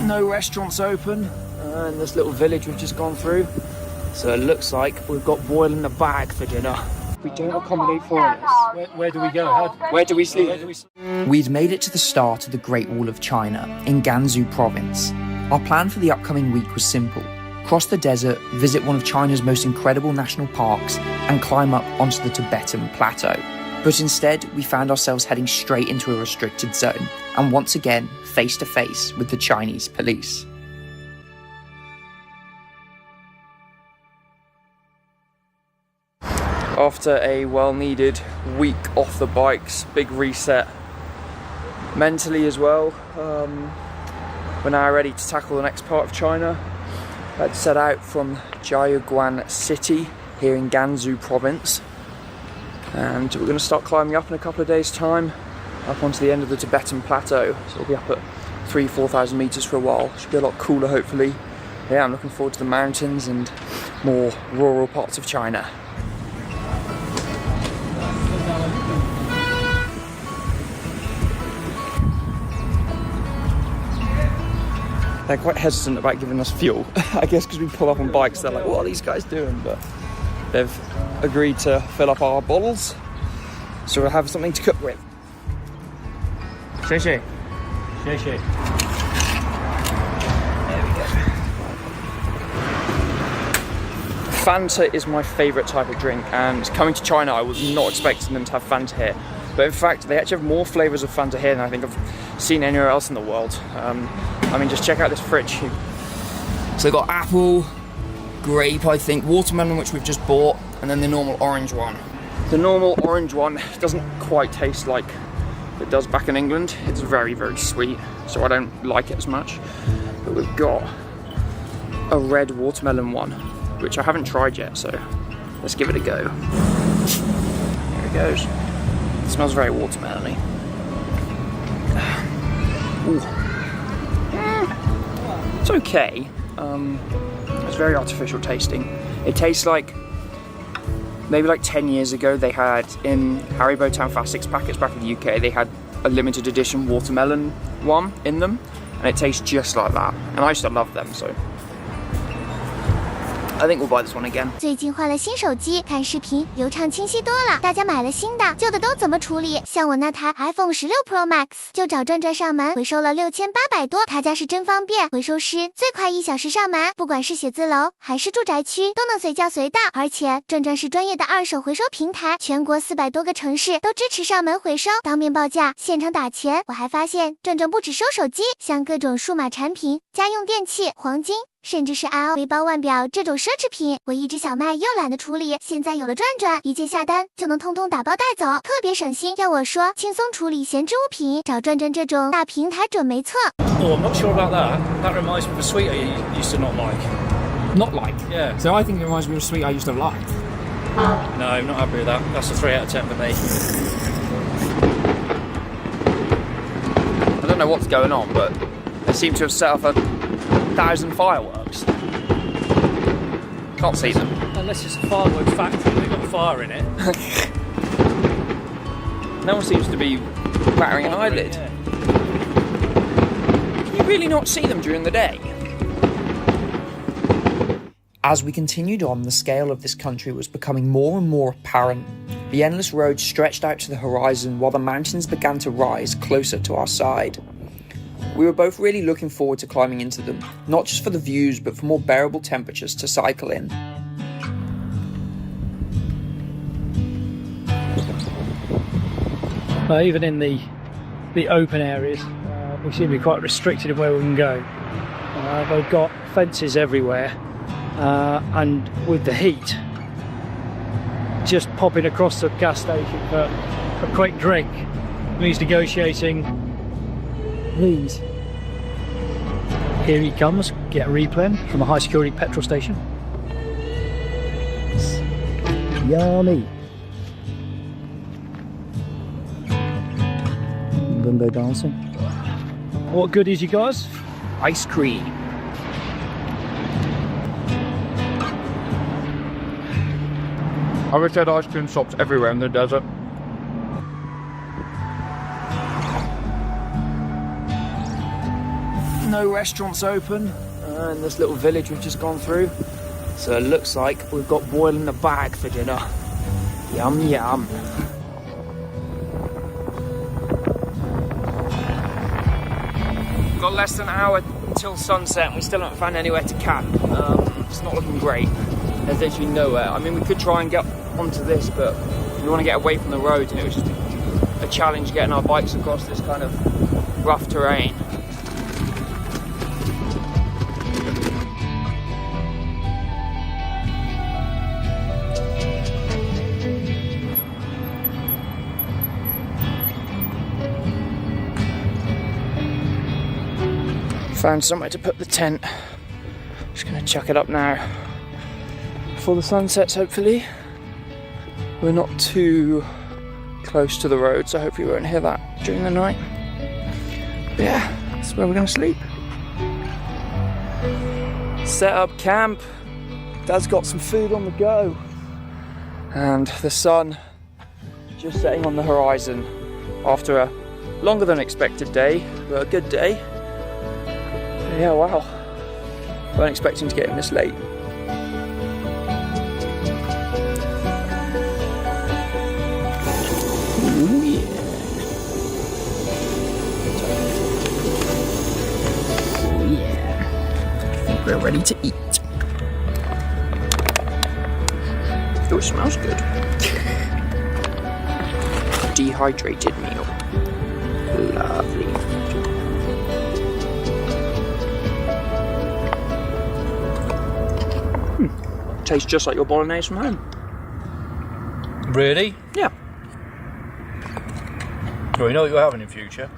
no restaurants open in this little village we've just gone through. So it looks like we've got boil in the bag for dinner. We don't accommodate foreigners. Where do we go? Where do we sleep? We'd made it to the start of the Great Wall of China in Gansu province. Our plan for the upcoming week was simple. Cross the desert, visit one of China's most incredible national parks, and climb up onto the Tibetan plateau. But instead, we found ourselves heading straight into a restricted zone, and once again, face to face with the Chinese police. After a well-needed week off the bikes, big reset, mentally as well, we're now ready to tackle the next part of China. Let's set out from Jiaoguan City here in Gansu province, and we're going to start climbing up in a couple of days' time up onto the end of the Tibetan plateau. So we'll be up at 3,000–4,000 meters for a while. Should be a lot cooler, hopefully. Yeah, I'm looking forward to the mountains and more rural parts of China. They're quite hesitant about giving us fuel. I guess because we pull up on bikes, they're like, what are these guys doing? But they've agreed to fill up our bottles, so we'll have something to cook with. Xie. There we go. Fanta is my favourite type of drink, and coming to China I was not expecting them to have Fanta here. But in fact, they actually have more flavours of Fanta here than I think I've seen anywhere else in the world. I mean, just check out this fridge. So they've got apple, grape, I think, watermelon, which we've just bought, and then the normal orange one. The normal orange one doesn't quite taste like it does back in England. It's very, very sweet, so I don't like it as much. But we've got a red watermelon one, which I haven't tried yet, so let's give it a go. There it goes. It smells very watermelony. Ooh. It's okay. It's very artificial tasting. It tastes like maybe like 10 years ago they had in Haribo Town Fast 6 packets back in the UK, they had a limited edition watermelon one in them, and it tastes just like that. And I used to love them, so I think we'll buy this one again. 最近换了新手机，看视频流畅清晰多了。大家买了新的，旧的都怎么处理？像我那台 iPhone 16 Pro Max 就找转转上门回收了6800多，他家是真方便，回收师最快1小时上门，不管是写字楼还是住宅区都能随叫随到。而且转转是专业的二手回收平台，全国400多个城市都支持上门回收，当面报价，现场打钱。我还发现转转不只收手机，像各种数码产品、家用电器、黄金。甚至是 LV 包腕表这种奢侈品，我一只小麦又懒得处理，现在有了转转，一键下单就能通通打包带走，特别省心。要我说，轻松处理闲置物品，找转转这种大平台准没错。Oh, I'm not sure about that. That reminds me of a sweet I used to not like. Not like? Yeah. So I think it reminds me of a sweet I used to like. No, I'm not happy with that. That's a 3 out of 10 for me. I don't know what's going on, but they seem to have set off 1,000 fireworks. Can't see them. Unless it's a fireworks factory, they've got a fire in it. No one seems to be battering an eyelid. Yeah. Can you really not see them during the day? As we continued on, the scale of this country was becoming more and more apparent. The endless roads stretched out to the horizon while the mountains began to rise closer to our side. We were both really looking forward to climbing into them, not just for the views, but for more bearable temperatures to cycle in. Even in the open areas, we seem to be quite restricted in where we can go. They've got fences everywhere, and with the heat, just popping across the gas station for a quick drink means negotiating these. Here he comes, get a replen from a high security petrol station. Yummy. Limbo dancing. What goodies you guys? Ice cream. I wish they had ice cream shops everywhere in the desert. no restaurants open in this little village we've just gone through. So it looks like we've got boil in the bag for dinner. Yum yum. We've got less than an hour until sunset and we still haven't found anywhere to camp. It's not looking great. There's literally nowhere. I mean, we could try and get onto this, but we want to get away from the roads, and it was just a challenge getting our bikes across this kind of rough terrain. Found somewhere to put the tent. Just gonna chuck it up now before the sun sets, hopefully. We're not too close to the road, so hopefully we won't hear that during the night. But yeah, that's where we're gonna sleep. Set up camp. Dad's got some food on the go. And the sun just setting on the horizon after a longer than expected day, but a good day. Yeah, wow. Weren't expecting to get in this late. Ooh, yeah. Oh, yeah. I think we're ready to eat. Oh, it smells good. Dehydrated meal. Lovely. Tastes just like your bolognese from home. Really? Yeah. Well, you know what you're having in future?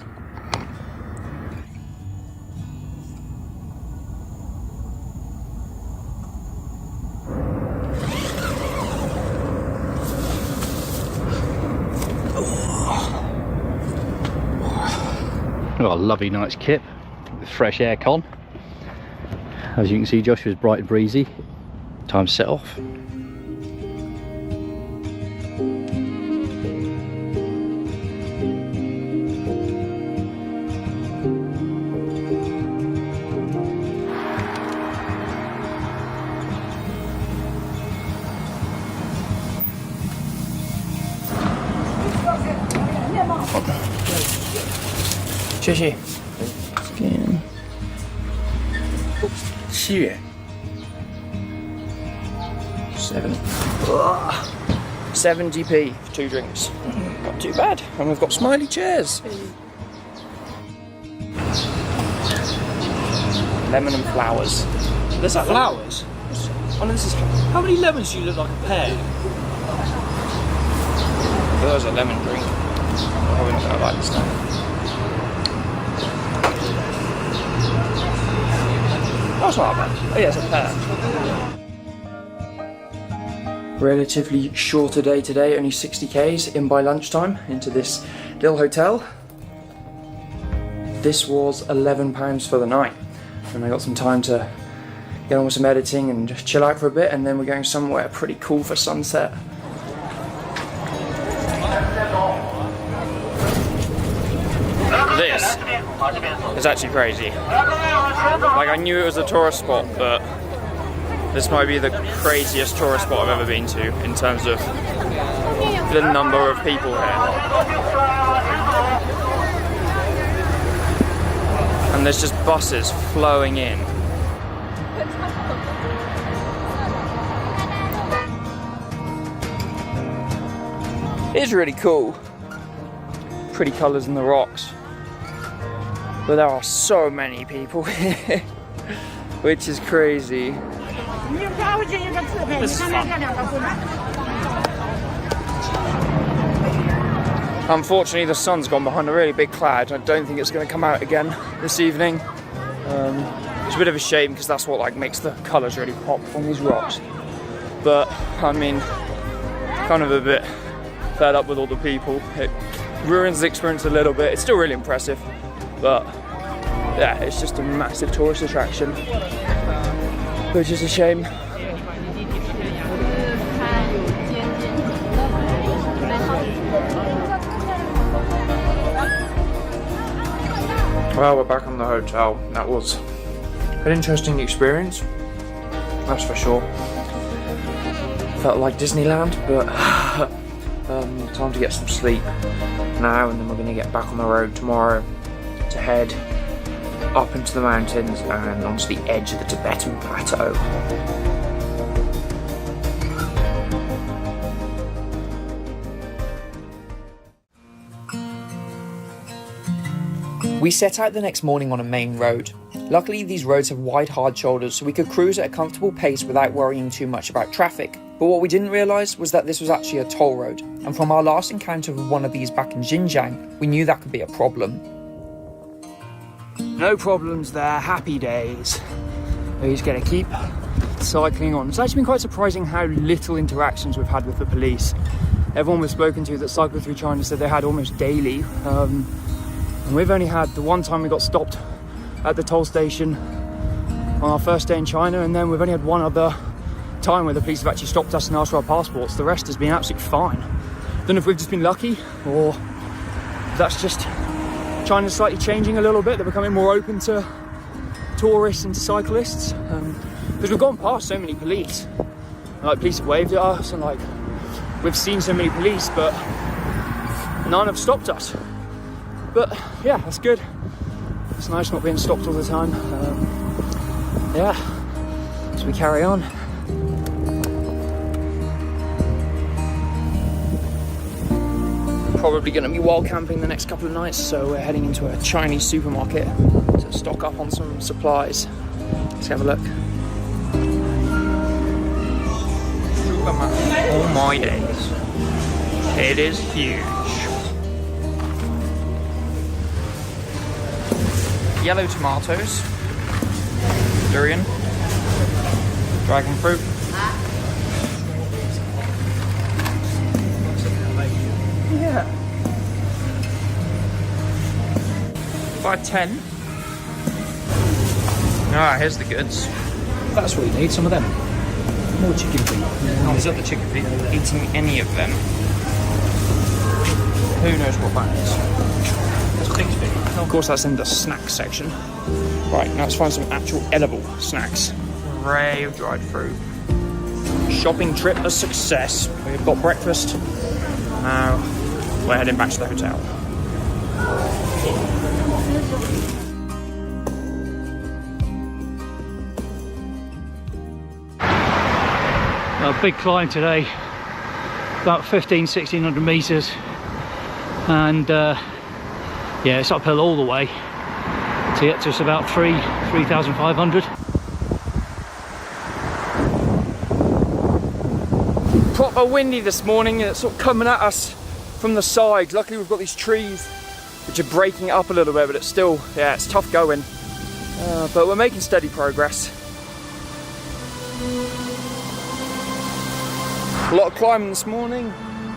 Got a lovely night's kip with fresh aircon. As you can see, Joshua's bright and breezy. Time to set off. Cheers. 7元。 70p for 2 drinks. Not too bad. And we've got smiley chairs. Lemon and flowers. There's that Flowers? Oh no, this is. How many lemons do you look like a pear? There's a lemon drink. I'm probably not going to like this now. Oh, it's not bad. Oh yeah, it's a pear. Relatively shorter day today, only 60 k's in by lunchtime into this little hotel. This was £11 for the night, and I got some time to get on with some editing and just chill out for a bit, and then we're going somewhere pretty cool for sunset. This is actually crazy. Like, I knew it was a tourist spot, but this might be the craziest tourist spot I've ever been to in terms of the number of people here. And there's just buses flowing in. It's really cool. Pretty colours in the rocks. But there are so many people here, which is crazy. Unfortunately, the sun's gone behind a really big cloud. I don't think it's going to come out again this evening. It's a bit of a shame because that's what like makes the colours really pop on these rocks. But I mean, kind of a bit fed up with all the people. It ruins the experience a little bit. It's still really impressive, but yeah, it's just a massive tourist attraction, which is a shame. Well, we're back on the hotel. That was an interesting experience, that's for sure. Felt like Disneyland, but time to get some sleep now, and then we're going to get back on the road tomorrow to head up into the mountains and onto the edge of the Tibetan Plateau. We set out the next morning on a main road. Luckily, these roads have wide hard shoulders, so we could cruise at a comfortable pace without worrying too much about traffic. But what we didn't realise was that this was actually a toll road, and from our last encounter with one of these back in Xinjiang, we knew that could be a problem. No problems there, happy days. We're just going to keep cycling on. It's actually been quite surprising how little interactions we've had with the police. Everyone we've spoken to that cycled through China said they had almost daily. And we've only had the one time we got stopped at the toll station on our first day in China, and then we've only had one other time where the police have actually stopped us and asked for our passports. The rest has been absolutely fine. Don't know if we've just been lucky or that's just China's slightly changing a little bit. They're becoming more open to tourists and cyclists, because we've gone past so many police. Like, police have waved at us, and like we've seen so many police, but none have stopped us. But yeah, that's good. It's nice not being stopped all the time. Yeah, so we carry on. Probably going to be wild camping the next couple of nights, so we're heading into a Chinese supermarket to stock up on some supplies. Let's have a look. Oh my days. It is huge. Yellow tomatoes, durian, dragon fruit, yeah, 5.10. Ah, here's the goods. That's what you need, some of them. More chicken feet. These other chicken feet. Eating any of them, who knows what that is. That's pig's feet. Of course, that's in the snacks section. Right, now let's find some actual edible snacks. Array of dried fruit. Shopping trip a success. We've got breakfast. Now we're heading back to the hotel. A big climb today, about 1600 metres, and yeah, it's uphill all the way to get to us about 3,500. Proper windy this morning, and it's sort of coming at us from the side. Luckily we've got these trees which are breaking it up a little bit, but it's still, yeah, it's tough going. But we're making steady progress. A lot of climbing this morning,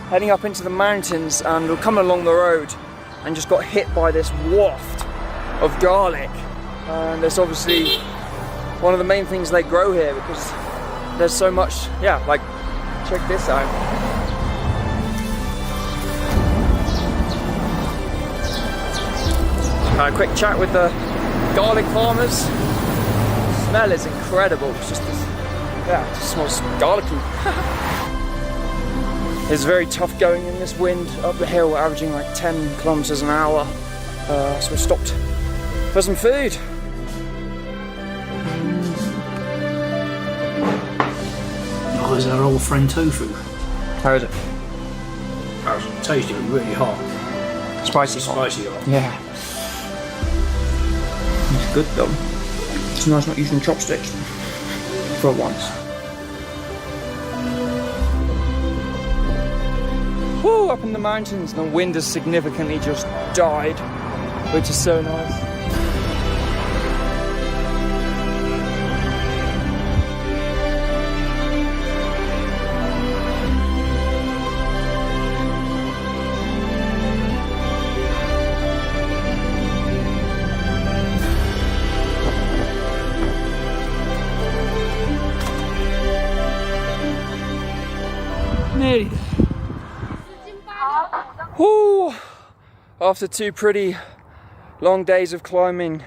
heading up into the mountains, and we're coming along the road and just got hit by this waft of garlic. And it's obviously one of the main things they grow here, because there's so much, yeah, like, check this out. A quick chat with the garlic farmers. The smell is incredible. It's just this, yeah, it just smells garlicky. It's very tough going in this wind up the hill, averaging like 10 kilometers an hour. So we stopped for some food. Oh, is our old friend tofu? How is it? Oh, it's tasty, really hot. Spicy hot. Spicy hot. Yeah. It's good though. It's nice not using chopsticks for once. Woo, up in the mountains, the wind has significantly just died, which is so nice. Nearly. Woo! After two pretty long days of climbing.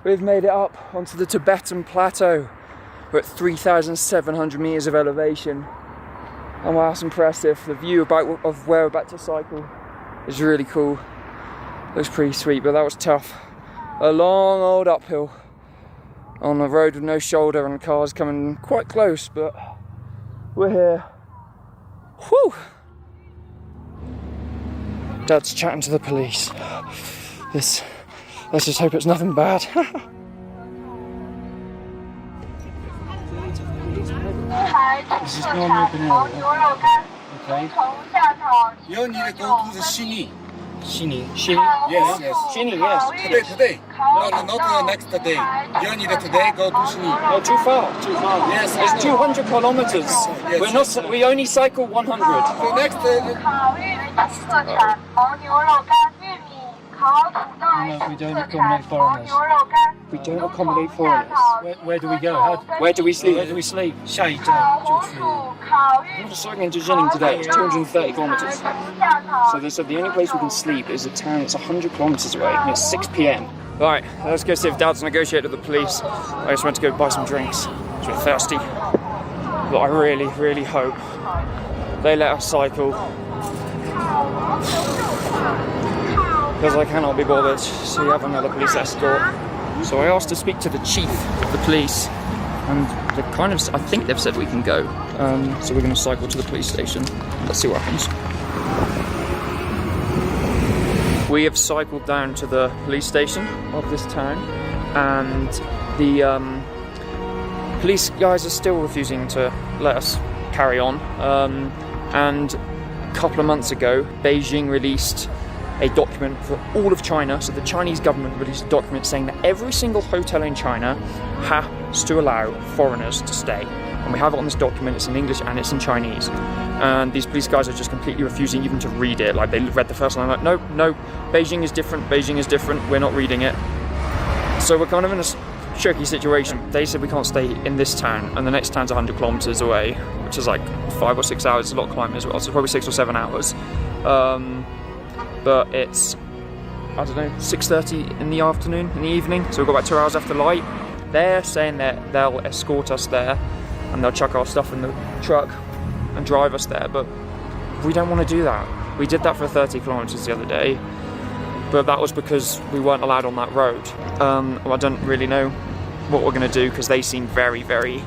We've made it up onto the Tibetan plateau. We're at 3,700 meters of elevation. And wow, that's impressive. The view of where we're about to cycle is really cool. Looks pretty sweet, but that was tough. A long old uphill on a road with no shoulder and cars coming quite close, but we're here. Whew! Dad's chatting to the police. Let's just hope it's nothing bad. This is normal open area. Okay. You need to go to the Shini. Shini. Yes, yes. Shini, yes. Today. No, not the next day. You need to today go to Shini. No, too far. Yes, It's 200 kilometers. Yes. We're not. We only cycle 100. So next No, we don't accommodate foreigners. We don't accommodate foreigners. Where do we go? Where do we sleep? Where do we sleep? 下一站就去 We're cycling to Jining today. It's 230 kilometers. So they said the only place we can sleep is a town that's 100 kilometers away, and it's 6 p.m. Right, let's go see if Dad's negotiated with the police. I just went to go buy some drinks. So we're thirsty. But I really, really hope they let us cycle. Because I cannot be bothered to have another police escort. So I asked to speak to the chief of the police, and I think they've said we can go. So we're going to cycle to the police station. Let's see what happens. We have cycled down to the police station of this town, and the police guys are still refusing to let us carry on. And a couple of months ago, Beijing released a document for all of China. So the Chinese government released a document saying that every single hotel in China has to allow foreigners to stay. And we have it on this document. It's in English and it's in Chinese. And these police guys are just completely refusing even to read it. Like, they read the first line, like, no, Beijing is different, we're not reading it. So we're kind of in a tricky situation. They said we can't stay in this town, and the next town's 100 kilometers away, which is like 5 or 6 hours. It's a lot of climbing as well, so probably 6 or 7 hours. But it's, I don't know, 6:30 in the afternoon, in the evening, so we've got about 2 hours after light. They're saying that they'll escort us there, and they'll chuck our stuff in the truck and drive us there, but we don't want to do that. We did that for 30 kilometers the other day, but that was because we weren't allowed on that road. I don't really know what we're going to do, because they seem very, very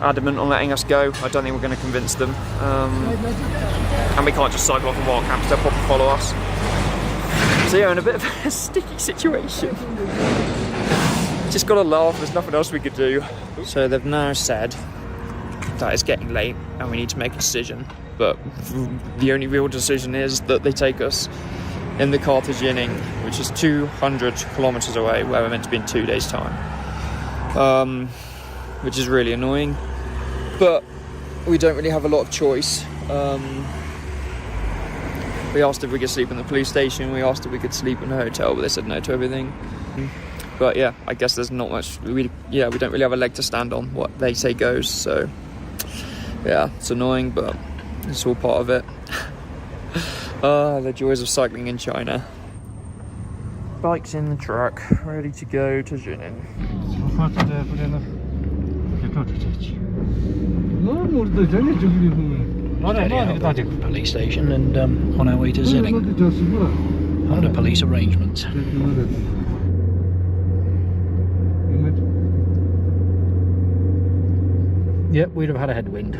adamant on letting us go. I don't think we're going to convince them. And we can't just cycle off a wild camp, they'll probably follow us. So yeah, in a bit of a sticky situation. Just gotta laugh, there's nothing else we could do. So they've now said that it's getting late and we need to make a decision. But the only real decision is that they take us in the car to Jining, which is 200 kilometers away, where we're meant to be in 2 days' time. Which is really annoying. But we don't really have a lot of choice. We asked if we could sleep in the police station, we asked if we could sleep in a hotel, but they said no to everything. But yeah, I guess there's not much, we don't really have a leg to stand on. What they say goes, so yeah, it's annoying, but it's all part of it. The joys of cycling in China. Bikes in the truck, ready to go to Jining. Police station and on our way to Ziling under police arrangements. Yep, we'd have had a headwind.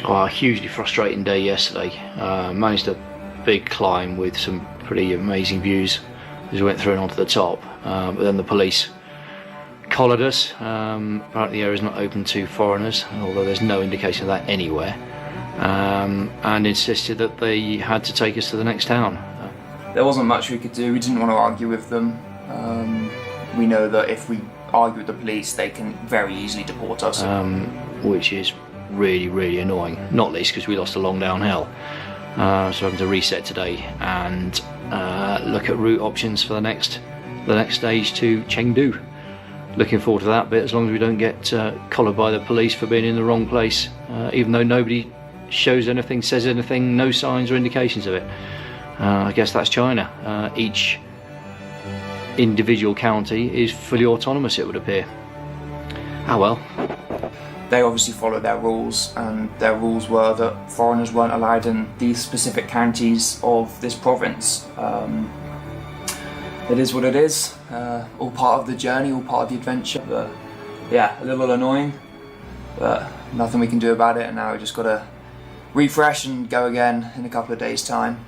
Well, a hugely frustrating day yesterday. Managed a big climb with some pretty amazing views as we went through and onto the top, but then the police collared us. Apparently the area is not open to foreigners, although there's no indication of that anywhere, and insisted that they had to take us to the next town. There wasn't much we could do. We didn't want to argue with them. We know that if we argue with the police, they can very easily deport us. Which is really, really annoying, not least because we lost a long downhill. So having to reset today and look at route options for the next stage to Chengdu. looking forward to that bit, as long as we don't get collared by the police for being in the wrong place, even though nobody shows anything, says anything, no signs or indications of it. I guess that's China. Each individual county is fully autonomous, it would appear. Ah well. They obviously followed their rules, and their rules were that foreigners weren't allowed in these specific counties of this province. It is what it is, all part of the journey, all part of the adventure. But yeah, a little annoying, but nothing we can do about it, and now we just got to refresh and go again in a couple of days' time.